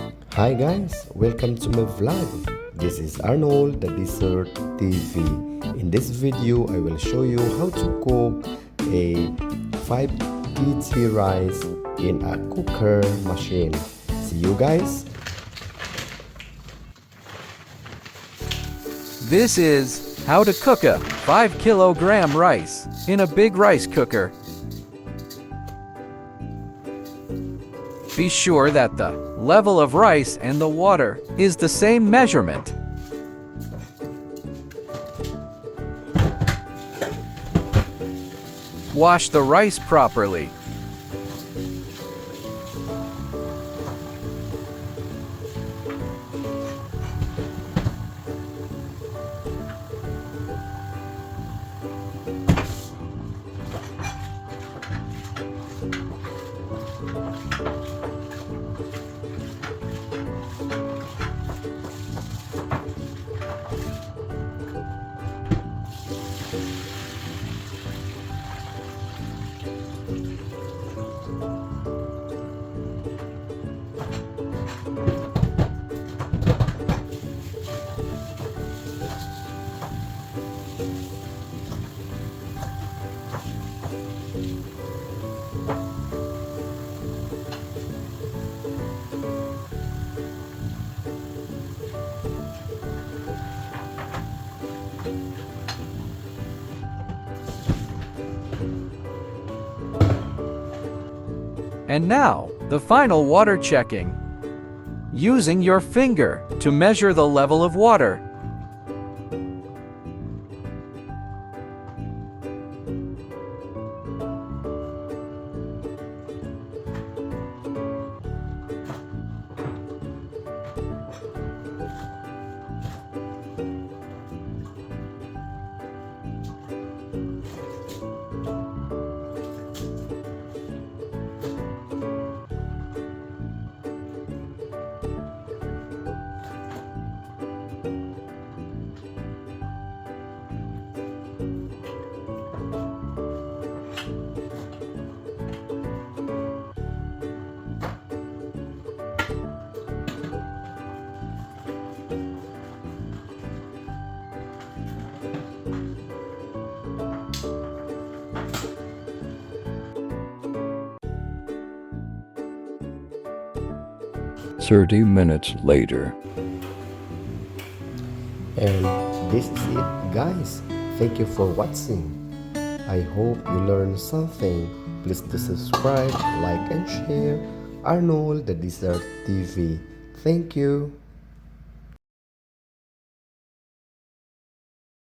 Hi guys, welcome to my vlog. This is Arnold, the Dessert TV. In this video, I will show you how to cook a 5 kg rice in a cooker machine. See you guys. This is how to cook a 5 kilogram rice in a big rice cooker. Be sure that the level of rice and the water is the same measurement. Wash the rice properly. And now, the final water checking. Using your finger to measure the level of water. Minutes later. And this is it guys. Thank you for watching. I hope you learned something. Please do subscribe, like and share. Arnold the Dessert TV. Thank you.